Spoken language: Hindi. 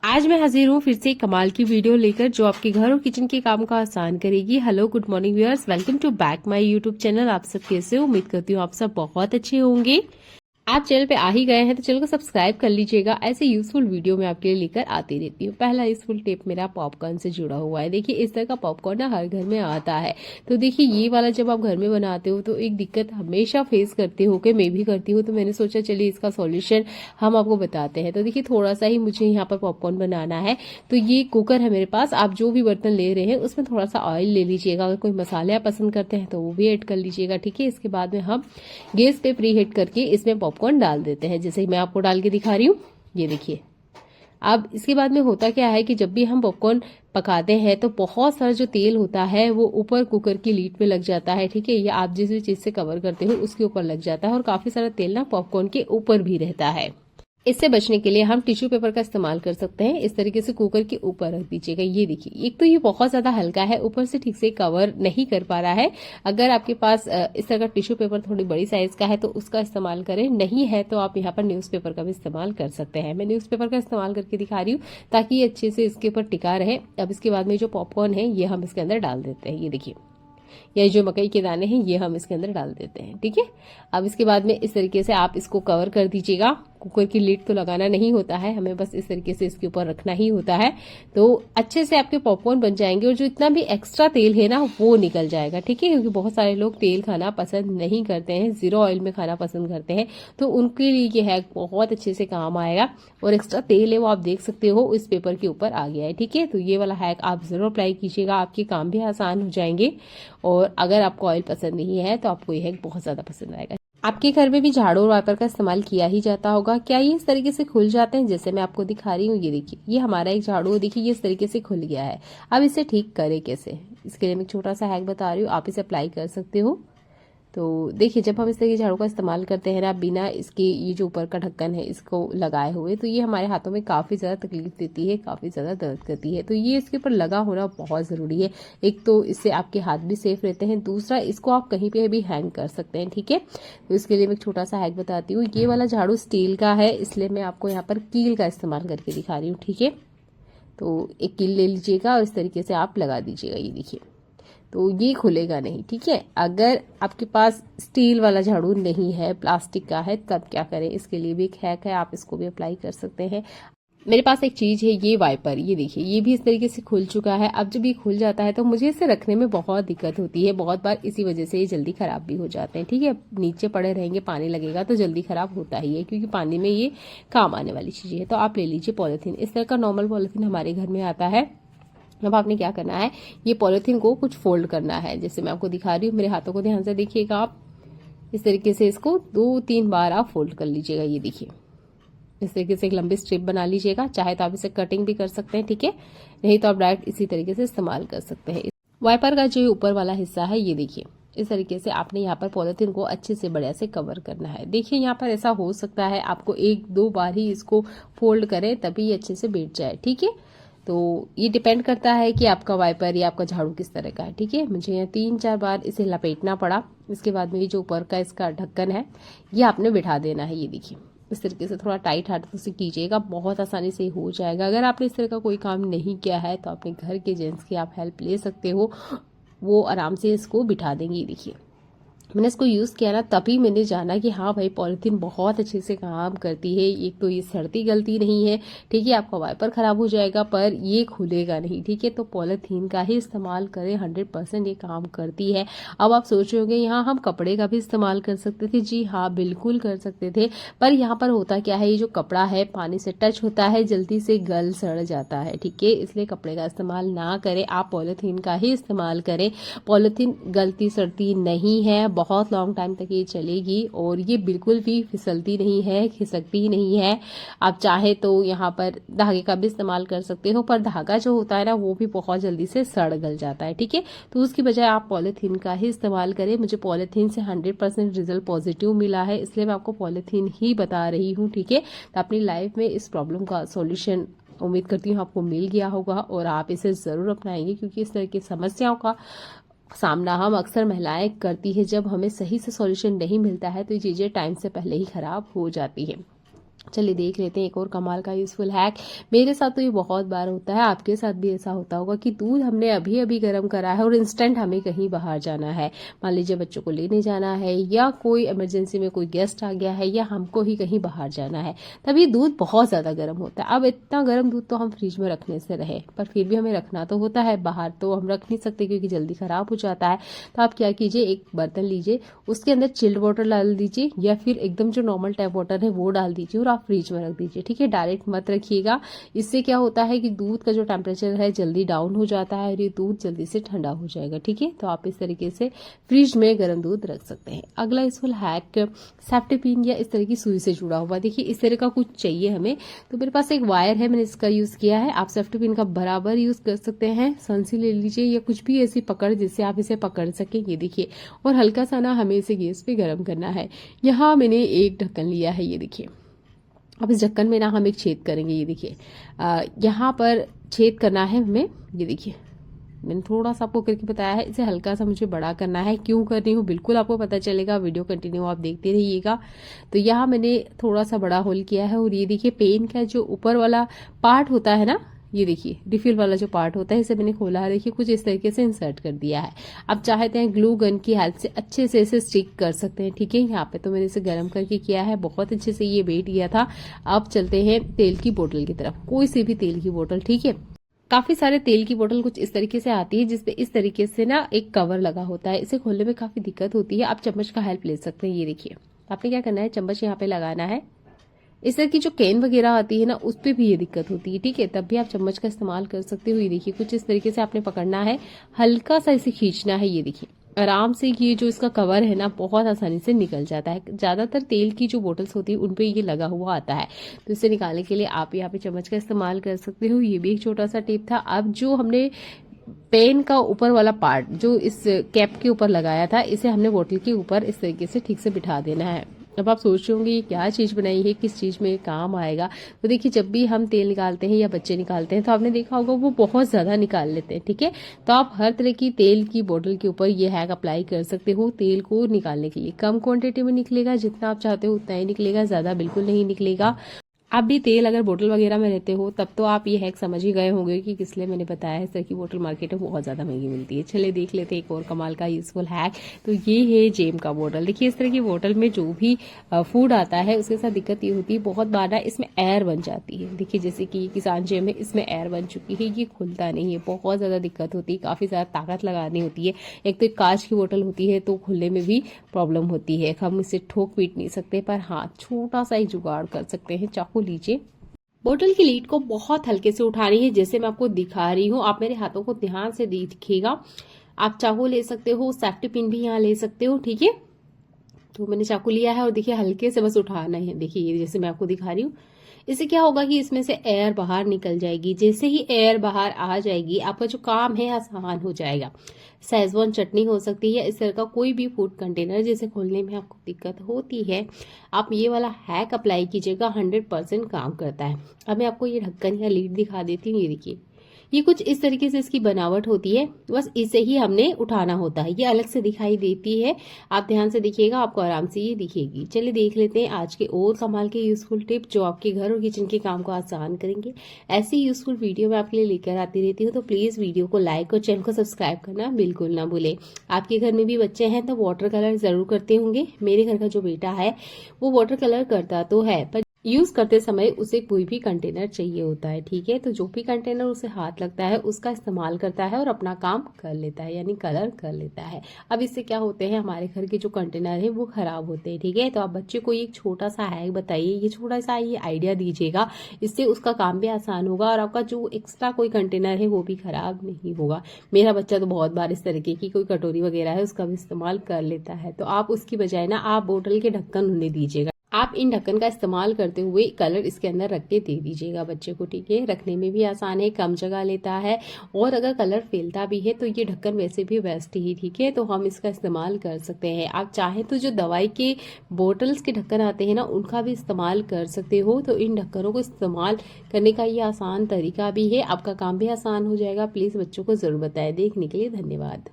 आज मैं हाजिर हूँ फिर से एक कमाल की वीडियो लेकर जो आपके घर और किचन के काम को आसान करेगी। Hello good morning viewers, welcome to back my YouTube channel. आप सब कैसे हो? उम्मीद करती हूँ आप सब बहुत अच्छे होंगे। आप चैनल पे आ ही गए हैं तो चैनल को सब्सक्राइब कर लीजिएगा। ऐसे यूजफुल वीडियो मैं आपके लिए लेकर आती रहती हूँ। पहला यूजफुल टिप मेरा पॉपकॉर्न से जुड़ा हुआ है। देखिए इस तरह का पॉपकॉर्न ना हर घर में आता है। तो देखिए ये वाला जब आप घर में बनाते हो तो एक दिक्कत हमेशा फेस करते हो कि मैं भी करती हूँ, तो मैंने सोचा चलिए इसका सॉल्यूशन हम आपको बताते हैं। तो देखिए थोड़ा सा ही मुझे यहाँ पर पॉपकॉर्न बनाना है। तो ये कुकर है मेरे पास। आप जो भी बर्तन ले रहे हैं उसमें थोड़ा सा ऑयल ले लीजिएगा। अगर कोई मसाले आप पसंद करते हैं तो वो भी ऐड कर लीजिएगा, ठीक है। इसके बाद में हम गैस पे प्री हीट करके इसमें पॉपकॉर्न डाल देते हैं, जैसे मैं आपको डाल के दिखा रही हूँ। ये देखिए। अब इसके बाद में होता क्या है कि जब भी हम पॉपकॉर्न पकाते हैं तो बहुत सारा जो तेल होता है वो ऊपर कुकर की लीड पे लग जाता है, ठीक है। या आप जिस भी चीज से कवर करते हो उसके ऊपर लग जाता है और काफी सारा तेल ना पॉपकॉर्न के ऊपर भी रहता है। इससे बचने के लिए हम टिश्यू पेपर का इस्तेमाल कर सकते हैं। इस तरीके से कुकर के ऊपर रख दीजिएगा। ये देखिए, एक तो ये बहुत ज्यादा हल्का है, ऊपर से ठीक से कवर नहीं कर पा रहा है। अगर आपके पास इस तरह का टिश्यू पेपर थोड़ी बड़ी साइज का है तो उसका इस्तेमाल करें, नहीं है तो आप यहाँ पर न्यूज़पेपर का भी इस्तेमाल कर सकते हैं। मैं न्यूज़पेपर का इस्तेमाल करके दिखा रही हूँ ताकि ये अच्छे से इसके ऊपर टिका रहे। अब इसके बाद में जो पॉपकॉर्न है ये हम इसके अंदर डाल देते हैं। ये देखिए, या जो मकई के दाने हैं ये हम इसके अंदर डाल देते हैं, ठीक है। अब इसके बाद में इस तरीके से आप इसको कवर कर दीजिएगा। कुकर की लीड तो लगाना नहीं होता है, हमें बस इस तरीके से इसके ऊपर रखना ही होता है। तो अच्छे से आपके पॉपकॉर्न बन जाएंगे और जो इतना भी एक्स्ट्रा तेल है ना वो निकल जाएगा, ठीक है। क्योंकि बहुत सारे लोग तेल खाना पसंद नहीं करते हैं, जीरो ऑयल में खाना पसंद करते हैं, तो उनके लिए ये हैक बहुत अच्छे से काम आएगा। और एक्स्ट्रा तेल है वो आप देख सकते हो इस पेपर के ऊपर आ गया है, ठीक है। तो ये वाला हैक आप जरूर अप्लाई कीजिएगा, आपके काम भी आसान हो जाएंगे। और अगर आपको ऑयल पसंद नहीं है तो आपको ये हैक बहुत ज्यादा पसंद आएगा। आपके घर में भी झाड़ू और वाइपर का इस्तेमाल किया ही जाता होगा। क्या ये इस तरीके से खुल जाते हैं जैसे मैं आपको दिखा रही हूँ? ये देखिए, ये हमारा एक झाड़ू है, देखिए ये इस तरीके से खुल गया है। अब इसे ठीक करें कैसे, इसके लिए मैं एक छोटा सा हैक बता रही हूँ, आप इसे अप्लाई कर सकते हो। तो देखिए, जब हम इस तरह की झाड़ू का इस्तेमाल करते हैं ना बिना इसके ये जो ऊपर का ढक्कन है इसको लगाए हुए, तो ये हमारे हाथों में काफ़ी ज़्यादा तकलीफ देती है, काफ़ी ज़्यादा दर्द करती है। तो ये इसके ऊपर लगा होना बहुत ज़रूरी है। एक तो इससे आपके हाथ भी सेफ रहते हैं, दूसरा इसको आप कहीं पे भी हैंग कर सकते हैं, ठीक है। तो इसके लिए मैं एक छोटा सा हैक बताती हूँ। ये वाला झाड़ू स्टील का है, इसलिए मैं आपको यहाँ पर कील का इस्तेमाल करके दिखा रही हूँ, ठीक है। तो एक कील ले लीजिएगा और इस तरीके से आप लगा दीजिएगा। ये देखिए, तो ये खुलेगा नहीं, ठीक है। अगर आपके पास स्टील वाला झाड़ू नहीं है, प्लास्टिक का है, तब क्या करें? इसके लिए भी एक हैक है, आप इसको भी अप्लाई कर सकते हैं। मेरे पास एक चीज है, ये वाइपर, ये देखिए ये भी इस तरीके से खुल चुका है। अब जब ये खुल जाता है तो मुझे इसे रखने में बहुत दिक्कत होती है, बहुत बार इसी वजह से ये जल्दी खराब भी हो जाते हैं, ठीक है। नीचे पड़े रहेंगे, पानी लगेगा तो जल्दी खराब होता ही है, क्योंकि पानी में ये काम आने वाली चीजें है। तो आप ले लीजिए पॉलिथीन, इस तरह का नॉर्मल पॉलिथीन हमारे घर में आता है। अब आपने क्या करना है, ये पॉलिथीन को कुछ फोल्ड करना है, जैसे मैं आपको दिखा रही हूँ। मेरे हाथों को ध्यान से देखिएगा आप, इस तरीके से इसको 2-3 बार आप फोल्ड कर लीजिएगा। ये देखिए, इस तरीके से एक लंबी स्ट्रिप बना लीजिएगा। चाहे तो आप इसे कटिंग भी कर सकते हैं, ठीक है, नहीं तो आप डायरेक्ट इसी तरीके से इस्तेमाल कर सकते हैं। वाइपर का जो ऊपर वाला हिस्सा है, ये देखिए इस तरीके से आपने यहाँ पर पॉलिथीन को अच्छे से बढ़िया से कवर करना है। देखिए यहाँ पर ऐसा हो सकता है आपको 1-2 बार ही इसको फोल्ड करें तभी ये अच्छे से बैठ जाए, ठीक है। तो ये डिपेंड करता है कि आपका वाइपर या आपका झाड़ू किस तरह का है, ठीक है। मुझे यहाँ 3-4 बार इसे लपेटना पड़ा। इसके बाद में ये जो ऊपर का इसका ढक्कन है ये आपने बिठा देना है। ये देखिए, इस तरीके से थोड़ा टाइट हाथों से कीजिएगा, बहुत आसानी से हो जाएगा। अगर आपने इस तरह का कोई काम नहीं किया है तो अपने घर के जेंट्स की आप हेल्प ले सकते हो, वो आराम से इसको बिठा देंगे। ये देखिए, मैंने इसको यूज़ किया ना तभी मैंने जाना कि हाँ भाई पॉलिथीन बहुत अच्छे से काम करती है। एक तो ये सड़ती गलती नहीं है, ठीक है। आपका वाइपर ख़राब हो जाएगा पर ये खुलेगा नहीं, ठीक है। तो पॉलिथीन का ही इस्तेमाल करें, 100% ये काम करती है। अब आप सोच रहे होंगे यहाँ हम कपड़े का भी इस्तेमाल कर सकते थे। जी हाँ, बिल्कुल कर सकते थे, पर यहाँ पर होता क्या है, ये जो कपड़ा है पानी से टच होता है जल्दी से गल सड़ जाता है, ठीक है। इसलिए कपड़े का इस्तेमाल ना करें, आप पॉलिथीन का ही इस्तेमाल करें। पॉलिथीन गलती सड़ती नहीं है, बहुत लॉन्ग टाइम तक ये चलेगी और ये बिल्कुल भी फिसलती नहीं है, खिसकती नहीं है। आप चाहे तो यहाँ पर धागे का भी इस्तेमाल कर सकते हो, पर धागा जो होता है ना वो भी बहुत जल्दी से सड़ गल जाता है, ठीक है। तो उसकी बजाय आप पॉलिथीन का ही इस्तेमाल करें। मुझे पॉलिथीन से 100% रिजल्ट पॉजिटिव मिला है, इसलिए मैं आपको पॉलिथीन ही बता रही हूँ, ठीक है। तो अपनी लाइफ में इस प्रॉब्लम का सॉल्यूशन उम्मीद करती हूँ आपको मिल गया होगा और आप इसे ज़रूर अपनाएंगे, क्योंकि इस तरह की समस्याओं का सामना हम अक्सर महिलाएं करती है। जब हमें सही से सॉल्यूशन नहीं मिलता है तो ये चीज़ें टाइम से पहले ही खराब हो जाती है। चलिए देख लेते हैं एक और कमाल का यूजफुल हैक। मेरे साथ तो ये बहुत बार होता है, आपके साथ भी ऐसा होता होगा कि दूध हमने अभी अभी गर्म करा है और इंस्टेंट हमें कहीं बाहर जाना है, मान लीजिए बच्चों को लेने जाना है या कोई इमरजेंसी में कोई गेस्ट आ गया है या हमको ही कहीं बाहर जाना है, तब ये दूध बहुत ज़्यादा गर्म होता है। अब इतना गर्म दूध तो हम फ्रिज में रखने से रहे, पर फिर भी हमें रखना तो होता है, बाहर तो हम रख नहीं सकते क्योंकि जल्दी ख़राब हो जाता है। तो आप क्या कीजिए, एक बर्तन लीजिए, उसके अंदर चिल्ड वाटर डाल दीजिए या फिर एकदम जो नॉर्मल टैप वाटर है वो डाल दीजिए और आप फ्रिज में रख दीजिए, ठीक है। डायरेक्ट मत रखिएगा, इससे क्या होता है कि दूध का जो टेम्परेचर है जल्दी डाउन हो जाता है और ये दूध जल्दी से ठंडा हो जाएगा, ठीक है। तो आप इस तरीके से फ्रिज में गर्म दूध रख सकते हैं। अगला यूजफुल हैक सेफ्टी पिन या इस तरह की सुई से जुड़ा हुआ, देखिए इस तरह का कुछ चाहिए हमें, तो मेरे पास एक वायर है, मैंने इसका यूज किया है। आप सेफ्टी पिन का बराबर यूज कर सकते हैं, संसी ले लीजिए या कुछ भी ऐसी पकड़ जिससे आप इसे पकड़ सकें, ये देखिए। और हल्का सा ना हमें इसे गैस पे गर्म करना है। यहाँ मैंने एक ढक्कन लिया है, ये देखिए। अब इस ढक्कन में ना हम एक छेद करेंगे, ये देखिए। यहाँ पर छेद करना है हमें, ये देखिए मैंने थोड़ा सा आपको करके बताया है, इसे हल्का सा मुझे बड़ा करना है। क्यों कर रही हूँ बिल्कुल आपको पता चलेगा, वीडियो कंटिन्यू आप देखते रहिएगा। तो यहाँ मैंने थोड़ा सा बड़ा होल किया है और ये देखिए पेन का जो ऊपर वाला पार्ट होता है ना, ये देखिए रिफिल वाला जो पार्ट होता है, इसे मैंने खोला है, देखिए कुछ इस तरीके से इंसर्ट कर दिया है। आप चाहते हैं ग्लू गन की हेल्प से अच्छे से इसे स्टिक कर सकते हैं, ठीक है। यहाँ पे तो मैंने इसे गर्म करके किया है, बहुत अच्छे से ये बैठ गया था। अब चलते हैं तेल की बोतल की तरफ, कोई सी भी तेल की बोतल, ठीक है। काफी सारे तेल की बोतल कुछ इस तरीके से आती है जिसपे इस तरीके से ना एक कवर लगा होता है, इसे खोलने में काफी दिक्कत होती है। आप चम्मच का हेल्प ले सकते हैं, ये देखिए। आपने क्या करना है, चम्मच यहाँ पे लगाना है। इस तरह की जो कैन वगैरह आती है ना, उस पर भी ये दिक्कत होती है, ठीक है, तब भी आप चम्मच का इस्तेमाल कर सकते हो। ये देखिए कुछ इस तरीके से आपने पकड़ना है, हल्का सा इसे खींचना है, ये देखिए आराम से। ये जो इसका कवर है ना बहुत आसानी से निकल जाता है। ज्यादातर तेल की जो बोतल्स होती है उनपे ये लगा हुआ आता है, तो इसे निकालने के लिए आप यहाँ पे चम्मच का इस्तेमाल कर सकते हो। ये भी एक छोटा सा टिप था। अब जो हमने पेन का ऊपर वाला पार्ट जो इस कैप के ऊपर लगाया था, इसे हमने बोतल के ऊपर इस तरीके से ठीक से बिठा देना है। अब आप सोच रहे होंगे ये क्या चीज़ बनाई है, किस चीज़ में काम आएगा। तो देखिए जब भी हम तेल निकालते हैं या बच्चे निकालते हैं तो आपने देखा होगा वो बहुत ज़्यादा निकाल लेते हैं, ठीक है। तो आप हर तरह की तेल की बोतल के ऊपर ये हैक अप्लाई कर सकते हो तेल को निकालने के लिए। कम क्वांटिटी में निकलेगा, जितना आप चाहते हो उतना ही निकलेगा, ज़्यादा बिल्कुल नहीं निकलेगा। आप भी तेल अगर बोतल वगैरह में रहते हो तब तो आप ये हैक समझ ही गए होंगे कि किस लिए मैंने बताया है। इस तरह की बोतल मार्केट में बहुत ज़्यादा महंगी मिलती है। चलिए देख लेते हैं एक और कमाल का यूजफुल हैक। तो ये है जेम का बोतल। देखिए इस तरह की बोतल में जो भी फूड आता है उसके साथ दिक्कत ये होती है, बहुत बार ना इसमें एयर बन जाती है। देखिए जैसे कि किसान जेम है, इसमें एयर बन चुकी है, ये खुलता नहीं है, बहुत ज़्यादा दिक्कत होती है, काफ़ी ज़्यादा ताकत लगानी होती है। एक तो एक कांच की बोतल होती है तो खुलने में भी प्रॉब्लम होती है, हम इसे ठोक पीट नहीं सकते। पर हाँ, छोटा सा एक जुगाड़ कर सकते हैं। चाकू लीजिए, बोतल की लीड को बहुत हल्के से उठानी है, जैसे मैं आपको दिखा रही हूँ। आप मेरे हाथों को ध्यान से देखिएगा। आप चाकू ले सकते हो, सेफ्टी पिन भी यहाँ ले सकते हो, ठीक है। तो मैंने चाकू लिया है और देखिए हल्के से बस उठाना है। देखिए ये जैसे मैं आपको दिखा रही हूँ। इससे क्या होगा कि इसमें से एयर बाहर निकल जाएगी। जैसे ही एयर बाहर आ जाएगी आपका जो काम है आसान हो जाएगा। शेजवान चटनी हो सकती है, इस तरह का कोई भी फूड कंटेनर जिसे खोलने में आपको दिक्कत होती है, आप ये वाला हैक अप्लाई कीजिएगा, 100% काम करता है। अब मैं आपको ये ढक्कन या लीड दिखा देती हूँ। ये देखिए ये कुछ इस तरीके से इसकी बनावट होती है, बस इसे ही हमने उठाना होता है। ये अलग से दिखाई देती है, आप ध्यान से देखिएगा, आपको आराम से ये दिखेगी। चलिए देख लेते हैं आज के और कमाल के यूजफुल टिप जो आपके घर और किचन के काम को आसान करेंगे। ऐसी यूजफुल वीडियो मैं आपके लिए लेकर आती रहती हूँ, तो प्लीज वीडियो को लाइक और चैनल को सब्सक्राइब करना बिल्कुल ना भूले। आपके घर में भी बच्चे हैं तो वाटर कलर जरूर करते होंगे। मेरे घर का जो बेटा है वो वाटर कलर करता तो है, पर यूज करते समय उसे कोई भी कंटेनर चाहिए होता है, ठीक है। तो जो भी कंटेनर उसे हाथ लगता है उसका इस्तेमाल करता है और अपना काम कर लेता है, यानी कलर कर लेता है। अब इससे क्या होते हैं, हमारे घर के जो कंटेनर है वो खराब होते हैं, ठीक है। तो आप बच्चे को एक छोटा सा हैक बताइए, ये छोटा सा ये आइडिया दीजिएगा, इससे उसका काम भी आसान होगा और आपका जो एक्स्ट्रा कोई कंटेनर है वो भी खराब नहीं होगा। मेरा बच्चा तो बहुत बार इस तरीके की कोई कटोरी वगैरह है उसका भी इस्तेमाल कर लेता है। तो आप उसकी बजाय ना आप बोतल के ढक्कन उन्हें दीजिएगा। आप इन ढक्कन का इस्तेमाल करते हुए कलर इसके अंदर रख के दे दीजिएगा बच्चे को, ठीक है। रखने में भी आसान है, कम जगह लेता है और अगर कलर फैलता भी है तो ये ढक्कन वैसे भी बेस्ट ही, ठीक है। तो हम इसका इस्तेमाल कर सकते हैं। आप चाहें तो जो दवाई के बोटल्स के ढक्कन आते हैं ना उनका भी इस्तेमाल कर सकते हो। तो इन ढक्कनों को इस्तेमाल करने का ये आसान तरीका भी है, आपका काम भी आसान हो जाएगा। प्लीज बच्चों को जरूर बताएं। देखने के लिए धन्यवाद।